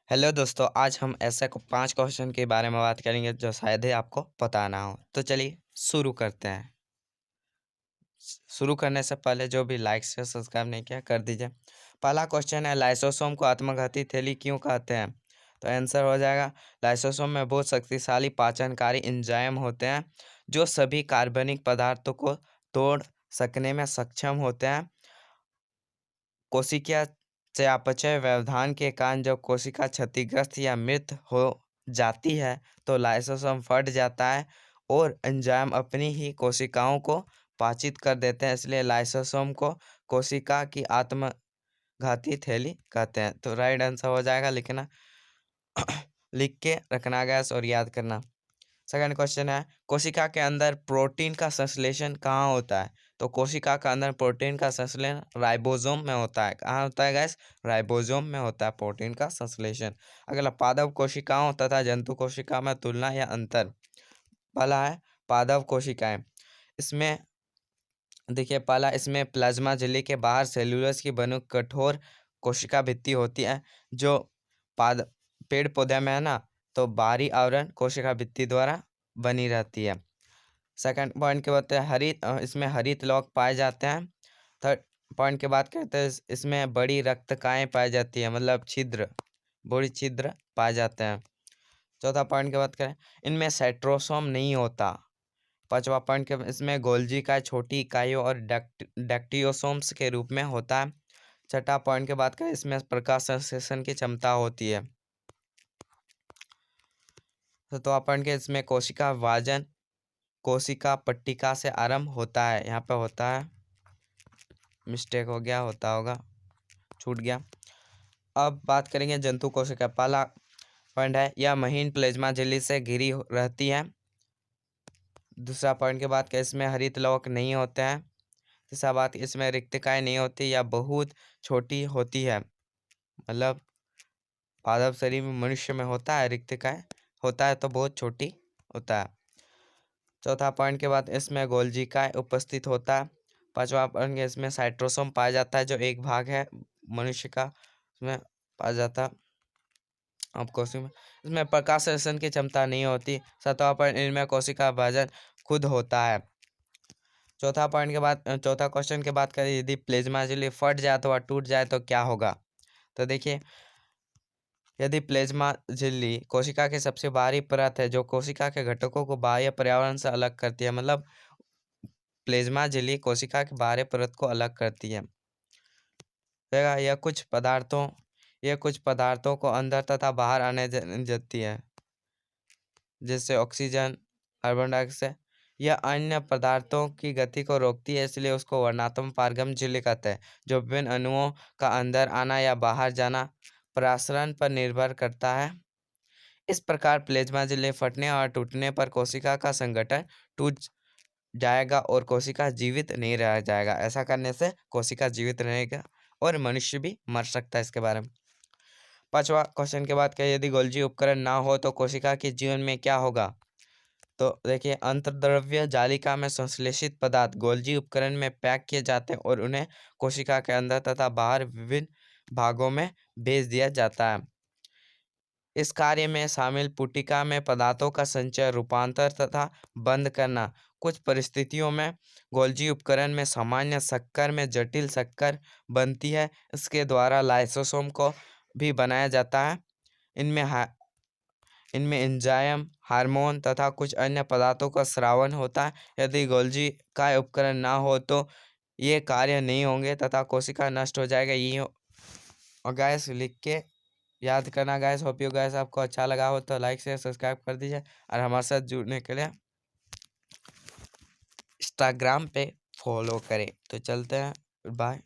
Hello दोस्तों, आज हम ऐसे 5 क्वेश्चन के बारे में बात करेंगे जो शायद ही आपको पता ना हो। तो चलिए शुरू करते हैं। शुरू करने से पहले जो भी लाइक से सब्सक्राइब नहीं किया कर दीजिए। पहला क्वेश्चन है, लाइसोसोम को आत्मघाती थैली क्यों कहते हैं? तो आंसर हो जाएगा, लाइसोसोम में बहुत शक्तिशाली पाचनकारी एंजाइम होते हैं जो सभी कार्बनिक पदार्थों को तोड़ सकने में सक्षम होते हैं। कोशिका चयापचय व्यवधान के कारण जब कोशिका क्षतिग्रस्त या मृत हो जाती है तो लाइसोसोम फट जाता है और एंजाइम अपनी ही कोशिकाओं को पाचित कर देते हैं, इसलिए लाइसोसोम को कोशिका की आत्मघाती थैली कहते हैं। तो राइट आंसर हो जाएगा, लिखना लिख के रखना गैस और याद करना। सेकंड क्वेश्चन है, कोशिका के अंदर प्रोटीन का संश्लेषण कहाँ होता है? तो कोशिका के अंदर प्रोटीन का संश्लेषण राइबोसोम में होता है। कहाँ होता है गैस? राइबोसोम में होता है प्रोटीन का संश्लेषण। अगला, पादप कोशिकाओं तथा जंतु कोशिका में तुलना या अंतर। पहला है पादप कोशिकाएं। इसमें देखिए, पहला इसमें प्लाज्मा झिल्ली के बाहर सेल्यूलोज की बनी कठोर कोशिका भित्ति होती है जो पाद पेड़ पौधे में है ना, तो बाहरी आवरण कोशिका भित्ति द्वारा बनी रहती है। सेकंड पॉइंट के बाद इसमें हरित लौक पाए जाते हैं। थर्ड पॉइंट के बाद कहते हैं इसमें बड़ी रक्तकाएं पाई जाती है, मतलब छिद्र, बड़ी छिद्र पाए जाते हैं। चौथा पॉइंट के बाद करें, इनमें साइट्रोसोम नहीं होता। पांचवा पॉइंट के इसमें गोल्जी का छोटी इकाइयों और डैक्टियोसोम्स के रूप में होता है। छठा पॉइंट के बाद करें, इसमें प्रकाश संश्लेषण की क्षमता होती है। तो पॉइंट के इसमें कोशिका विभाजन कोशिका पट्टिका से आरंभ होता है। यहाँ पे होता है, मिस्टेक हो गया, होता होगा, छूट गया। अब बात करेंगे जंतु कोशिका। पहला पॉइंट है, यह महीन प्लाज्मा झिल्ली से घिरी रहती है। दूसरा पॉइंट के बाद क्या, इसमें हरित लवक नहीं होते हैं। तीसरा बात, इसमें रिक्तिकाएं नहीं होती या बहुत छोटी होती है, मतलब पादप शरीर में मनुष्य में होता है रिक्तिकाएं, होता है तो बहुत छोटी होता है। चौथा पॉइंट के बाद इसमें गोल्जिकाएं उपस्थित होता है। पांचवा पॉइंट के इसमें साइट्रोसोम पाया जाता है जो एक भाग है मनुष्य का, उसमें पाया जाता है। अब कोशिका इसमें प्रकाश संश्लेषण की क्षमता नहीं होती। सातवां पॉइंट, इनमें कोशिका विभाजन खुद होता है। चौथा क्वेश्चन के बाद करें, यदि प्लाज्मा झिल्ली फट जाए तो टूट जाए तो क्या होगा? तो देखिए, यदि प्लाज्मा झिल्ली कोशिका की सबसे बाहरी परत है जो कोशिका के घटकों को बाह्य पर्यावरण से अलग करती है, मतलब प्लाज्मा झिल्ली कोशिका के बाहरी परत को अलग करती है। यह कुछ पदार्थों को अंदर तथा बाहर आने देती है, जैसे ऑक्सीजन, कार्बन डाइऑक्साइड। यह अन्य पदार्थों की गति को रोकती है, इसलिए उसको वर्णात्मक पारगम्य झिल्ली कहते हैं, जो विभिन्न अणुओं का अंदर आना या बाहर जाना प्रसारण पर निर्भर करता है। इस प्रकार प्लाज्मा झिल्ली फटने और टूटने पर कोशिका का संगठन टूट जाएगा और कोशिका जीवित नहीं रह जाएगा। ऐसा करने से कोशिका जीवित रहेगा और मनुष्य भी मर सकता है। इसके बारे में पांचवा क्वेश्चन के बाद क्या, यदि गोल्जी उपकरण ना हो तो कोशिका के जीवन में क्या होगा? तो देखिए, अंतर्द्रव्य जालिका में संश्लेषित पदार्थ गोल्जी उपकरण में पैक किए जाते हैं और उन्हें कोशिका के अंदर तथा बाहर विभिन्न भागों में भेज दिया जाता है। इस कार्य में शामिल पुटिका में पदार्थों का संचय, रूपांतर तथा बंद करना। कुछ परिस्थितियों में गोल्जी उपकरण में सामान्य शक्कर में जटिल शक्कर बनती है, इसके द्वारा लाइसोसोम को भी बनाया जाता है। इनमें इनमें एंजाइम, हार्मोन तथा कुछ अन्य पदार्थों का स्रावन होता है। यदि गोल्जी का उपकरण ना हो तो ये कार्य नहीं होंगे तथा कोशिका नष्ट हो जाएगा। ये और गैस लिख के याद करना गैस। होप यू गैस आपको अच्छा लगा हो तो लाइक से सब्सक्राइब कर दीजिए और हमारे साथ जुड़ने के लिए इंस्टाग्राम पे फॉलो करें। तो चलते हैं, बाय।